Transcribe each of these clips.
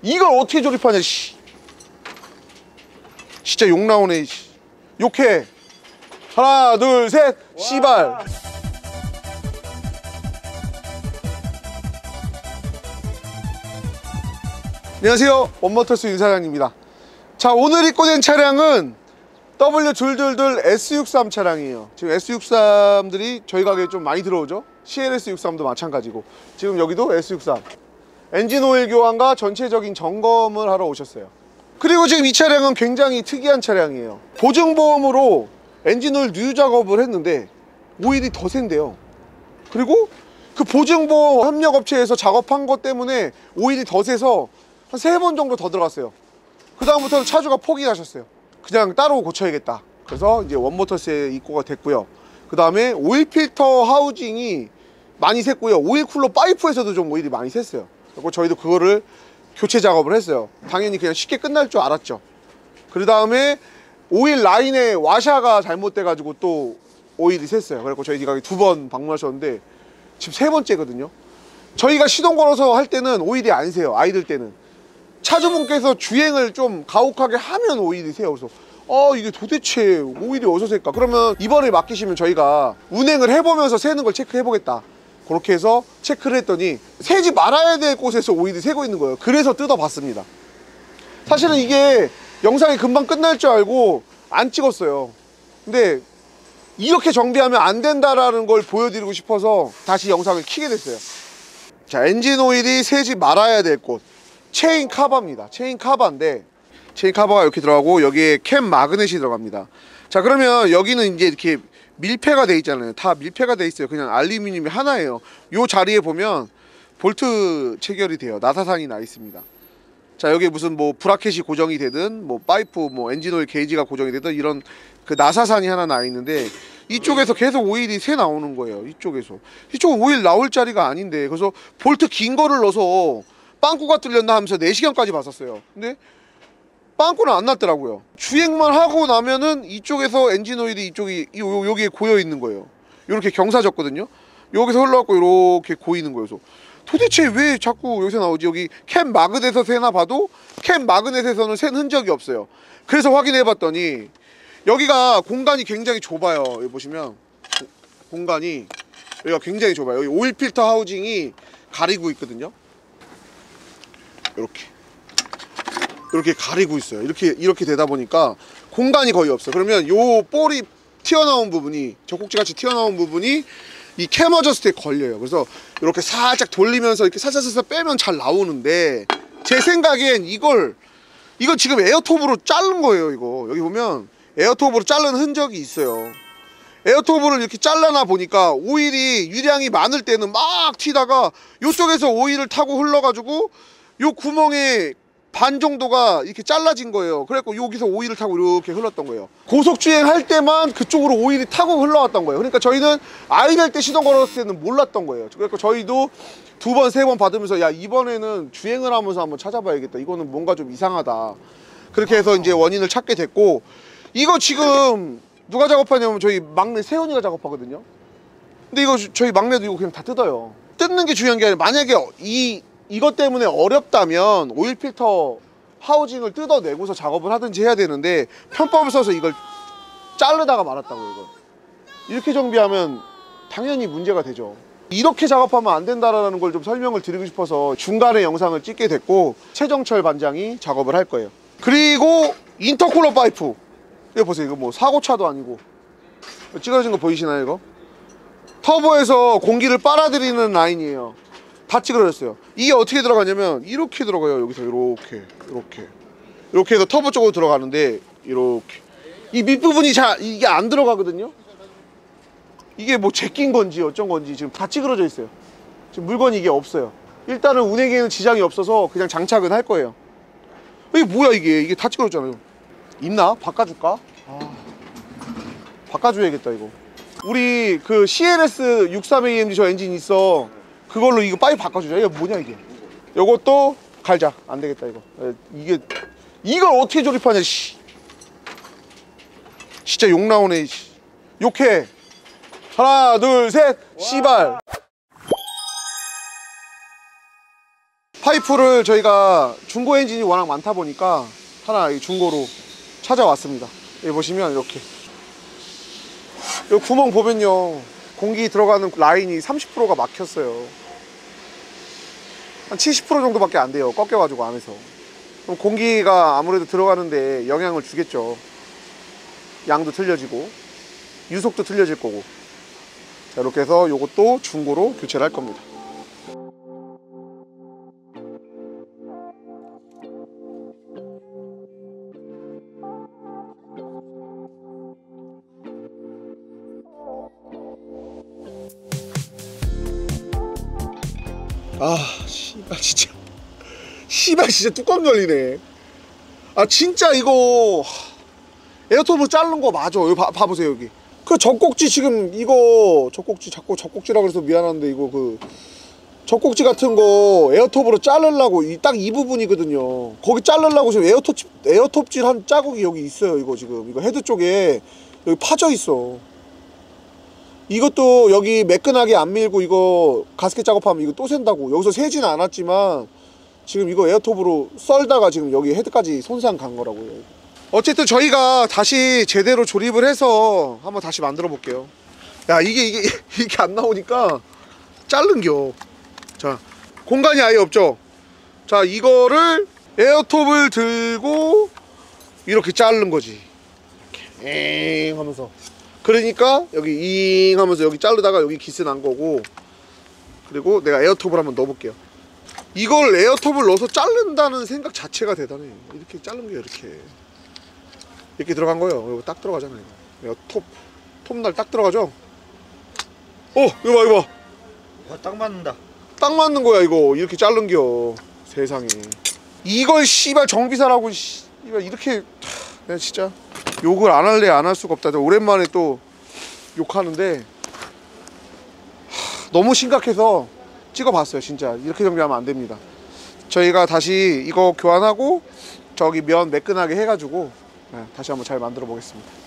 이걸 어떻게 조립하냐, 씨. 진짜 욕 나오네, 씨. 욕해. 하나, 둘, 셋, 씨발. 안녕하세요, 원모터스 윤사장입니다. 자, 오늘 입고 된 차량은 W S63 차량이에요. 지금 S63들이 저희 가게에 좀 많이 들어오죠. CLS63도 마찬가지고, 지금 여기도 S63 엔진 오일 교환과 전체적인 점검을 하러 오셨어요. 그리고 지금 이 차량은 굉장히 특이한 차량이에요. 보증보험으로 엔진 오일 누유 작업을 했는데 오일이 더 센데요. 그리고 그 보증보험 협력업체에서 작업한 것 때문에 오일이 더 세서 한 3번 정도 더 들어갔어요. 그 다음부터는 차주가 포기하셨어요. 그냥 따로 고쳐야겠다. 그래서 이제 원모터스에 입고가 됐고요. 그 다음에 오일 필터 하우징이 많이 샜고요. 오일 쿨러 파이프에서도 좀 오일이 많이 샜어요. 그리고 저희도 그거를 교체 작업을 했어요. 당연히 그냥 쉽게 끝날 줄 알았죠. 그 다음에 오일 라인에 와샤가 잘못돼 가지고 또 오일이 샜어요. 그래서 저희 가게 2번 방문하셨는데 지금 3번째거든요 저희가 시동 걸어서 할 때는 오일이 안 새요. 아이들 때는 차주분께서 주행을 좀 가혹하게 하면 오일이 새요. 그래서 이게 도대체 오일이 어디서 셀까? 그러면 이번에 맡기시면 저희가 운행을 해보면서 새는 걸 체크해 보겠다. 그렇게 해서 체크를 했더니 새지 말아야 될 곳에서 오일이 새고 있는 거예요. 그래서 뜯어봤습니다. 사실은 이게 영상이 금방 끝날 줄 알고 안 찍었어요. 근데 이렇게 정비하면 안 된다라는 걸 보여드리고 싶어서 다시 영상을 켜게 됐어요. 자, 엔진 오일이 새지 말아야 될 곳, 체인 카바입니다. 체인 카바인데, 체인 카바가 이렇게 들어가고 여기에 캠 마그넷이 들어갑니다. 자, 그러면 여기는 이제 이렇게 밀폐가 돼 있잖아요. 다 밀폐가 돼 있어요. 그냥 알루미늄이 하나예요. 요 자리에 보면 볼트 체결이 돼요. 나사산이 나 있습니다. 자, 여기 무슨 뭐 브라켓이 고정이 되든 뭐 파이프 뭐 엔진오일 게이지가 고정이 되든 이런 그 나사산이 하나 나 있는데, 이쪽에서 계속 오일이 새 나오는 거예요. 이쪽은 오일 나올 자리가 아닌데, 그래서 볼트 긴 거를 넣어서 빵꾸가 뚫렸나 하면서 4시간까지 봤었어요. 근데 빵꾸는 안 났더라고요. 주행만 하고 나면은 이쪽에서 엔진 오일이 여기에 고여 있는 거예요. 이렇게 경사졌거든요. 여기서 흘러갖고 이렇게 고이는 거예요. 그래서 도대체 왜 자꾸 여기서 나오지? 여기 캠 마그넷에서 새나 봐도 캠 마그넷에서는 샌 흔적이 없어요. 그래서 확인해 봤더니 여기가 공간이 굉장히 좁아요. 여기 보시면 공간이 여기가 굉장히 좁아요. 여기 오일 필터 하우징이 가리고 있거든요. 이렇게 가리고 있어요. 이렇게 되다 보니까 공간이 거의 없어요. 그러면 요 볼이 튀어나온 부분이, 젖꼭지같이 튀어나온 부분이 이 캠 어저스트에 걸려요. 그래서 이렇게 살짝 돌리면서 이렇게 살살 빼면 잘 나오는데, 제 생각엔 이걸 지금 에어톱으로 자른 거예요. 이거 여기 보면 에어톱으로 자른 흔적이 있어요. 에어톱을 이렇게 잘라나 보니까 오일이 유량이 많을 때는 막 튀다가 이쪽에서 오일을 타고 흘러가지고 요 구멍에 반 정도가 이렇게 잘라진 거예요. 그래갖고 여기서 오일을 타고 이렇게 흘렀던 거예요. 고속주행 할 때만 그쪽으로 오일이 타고 흘러왔던 거예요. 그러니까 저희는 아이들 때 시동 걸었을 때는 몰랐던 거예요. 그래서 저희도 2번, 3번 받으면서 야, 이번에는 주행을 하면서 한번 찾아봐야겠다. 이거는 뭔가 좀 이상하다. 그렇게 해서 이제 원인을 찾게 됐고, 이거 지금 누가 작업하냐면 저희 막내 세훈이가 작업하거든요. 근데 이거 저희 막내도 이거 그냥 다 뜯어요. 뜯는 게 중요한 게 아니라, 만약에 이것 때문에 어렵다면 오일 필터 하우징을 뜯어내고서 작업을 하든지 해야 되는데, 편법을 써서 이걸 자르다가 말았다고요. 이거 이렇게 정비하면 당연히 문제가 되죠. 이렇게 작업하면 안 된다라는 걸 좀 설명을 드리고 싶어서 중간에 영상을 찍게 됐고, 최정철 반장이 작업을 할 거예요. 그리고 인터쿨러 파이프, 이거 보세요. 이거 뭐 사고차도 아니고 찌그러진 거 보이시나요? 이거 터보에서 공기를 빨아들이는 라인이에요. 다 찌그러졌어요. 이게 어떻게 들어가냐면 이렇게 들어가요. 여기서 이렇게 해서 터보 쪽으로 들어가는데, 이렇게 이 밑부분이 이게 안 들어가거든요. 이게 뭐 제낀 건지 어쩐 건지 지금 다 찌그러져 있어요. 지금 물건이 이게 없어요. 일단은 운행에는 지장이 없어서 그냥 장착은 할 거예요. 이게 뭐야, 이게 다 찌그러졌잖아요. 있나? 바꿔줄까? 바꿔줘야겠다. 이거 우리 그 CLS 63AMG 저 엔진 있어. 그걸로 이거 파이프 바꿔주자. 이거 뭐냐 이게. 요것도 갈자. 안 되겠다 이거. 이걸 어떻게 조립하냐, 씨. 진짜 욕 나오네, 씨. 욕해. 하나, 둘, 셋, 씨발. 파이프를 저희가 중고 엔진이 워낙 많다 보니까 하나 이 중고로 찾아왔습니다. 여기 보시면 이렇게 여기 구멍 보면요, 공기 들어가는 라인이 30%가 막혔어요. 한 70% 정도밖에 안 돼요. 꺾여가지고 안에서. 그럼 공기가 아무래도 들어가는데 영향을 주겠죠. 양도 틀려지고 유속도 틀려질 거고. 자, 이렇게 해서 요것도 중고로 교체를 할 겁니다. 아, 씨발 진짜. 씨발 진짜 뚜껑 열리네. 아 진짜 이거 에어톱으로 자른 거 맞아. 여기 봐보세요. 여기 그 젖꼭지 지금 이거 젖꼭지 자꾸 젖꼭지라 그래서 미안한데 이거 그 젖꼭지 같은 거 에어톱으로 자르려고 딱 이 부분이거든요. 거기 자르려고 지금 에어톱질 한 자국이 여기 있어요. 이거 지금 이거 헤드 쪽에 여기 파져 있어. 이것도 여기 매끈하게 안 밀고 이거 가스켓 작업하면 이거 또 샌다고. 여기서 새지는 않았지만 지금 이거 에어톱으로 썰다가 지금 여기 헤드까지 손상 간 거라고요. 어쨌든 저희가 다시 제대로 조립을 해서 한번 다시 만들어 볼게요. 야, 이게 안 나오니까 자른겨. 자, 공간이 아예 없죠. 자, 이거를 에어톱을 들고 이렇게 자른 거지. 이렇게 엥 하면서. 그러니까 여기 잉 하면서 여기 자르다가 여기 기스 난 거고. 그리고 내가 에어톱을 한번 넣어 볼게요. 이걸 에어톱을 넣어서 자른다는 생각 자체가 대단해. 이렇게 자른 게 이렇게 들어간 거예요. 이거 딱 들어가잖아요. 톱날 딱 들어가죠. 이거 봐. 와, 딱 맞는다. 딱 맞는 거야. 이거 이렇게 자른겨. 세상에. 이걸 씨발 정비사라고 씨발 이렇게. 내가 진짜 욕을 안 할래 안 할 수가 없다. 오랜만에 또 욕하는데 너무 심각해서 찍어봤어요. 진짜 이렇게 정비하면 안 됩니다. 저희가 다시 이거 교환하고 저기 면 매끈하게 해가지고 다시 한번 잘 만들어 보겠습니다.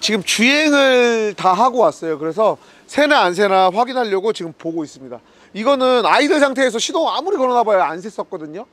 지금 주행을 다 하고 왔어요. 그래서 새나 안 새나 확인하려고 지금 보고 있습니다. 이거는 아이들 상태에서 시동 아무리 걸어놔봐야 안 샜었거든요.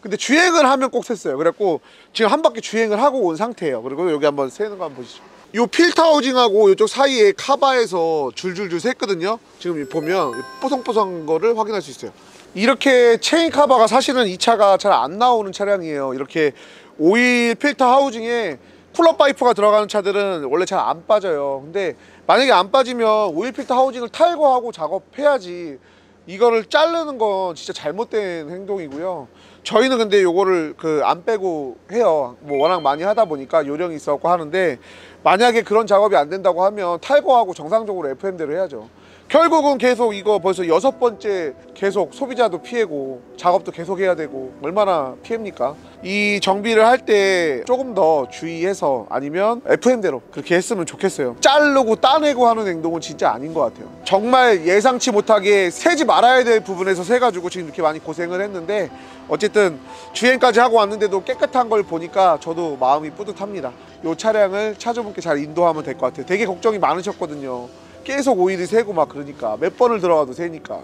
근데 주행을 하면 꼭 샜어요. 그래갖고 지금 한 바퀴 주행을 하고 온 상태예요. 그리고 여기 한번 새는 거 한번 보시죠. 이 필터 하우징하고 이쪽 사이에 카바에서 줄줄줄 샜거든요. 지금 보면 뽀송뽀송한 거를 확인할 수 있어요. 이렇게 체인 카바가 사실은 이 차가 잘 안 나오는 차량이에요. 이렇게 오일 필터 하우징에 쿨러 파이프가 들어가는 차들은 원래 잘 안 빠져요. 근데 만약에 안 빠지면 오일 필터 하우징을 탈거하고 작업해야지 이거를 자르는 건 진짜 잘못된 행동이고요. 저희는 근데 요거를 안 빼고 해요. 뭐 워낙 많이 하다 보니까 요령이 있어갖고 하는데, 만약에 그런 작업이 안 된다고 하면 탈거하고 정상적으로 FM대로 해야죠. 결국은 계속 이거 벌써 6번째 계속 소비자도 피해고 작업도 계속 해야 되고 얼마나 피해입니까? 이 정비를 할 때 조금 더 주의해서 아니면 FM대로 그렇게 했으면 좋겠어요. 자르고 따내고 하는 행동은 진짜 아닌 것 같아요. 정말 예상치 못하게 세지 말아야 될 부분에서 세가지고 지금 이렇게 많이 고생을 했는데, 어쨌든 주행까지 하고 왔는데도 깨끗한 걸 보니까 저도 마음이 뿌듯합니다. 이 차량을 차주분께 잘 인도하면 될 것 같아요. 되게 걱정이 많으셨거든요. 계속 오일이 새고 막 그러니까 몇 번을 들어가도 새니까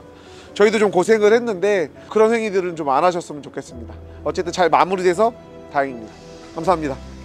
저희도 좀 고생을 했는데 그런 행위들은 좀 안 하셨으면 좋겠습니다. 어쨌든 잘 마무리돼서 다행입니다. 감사합니다.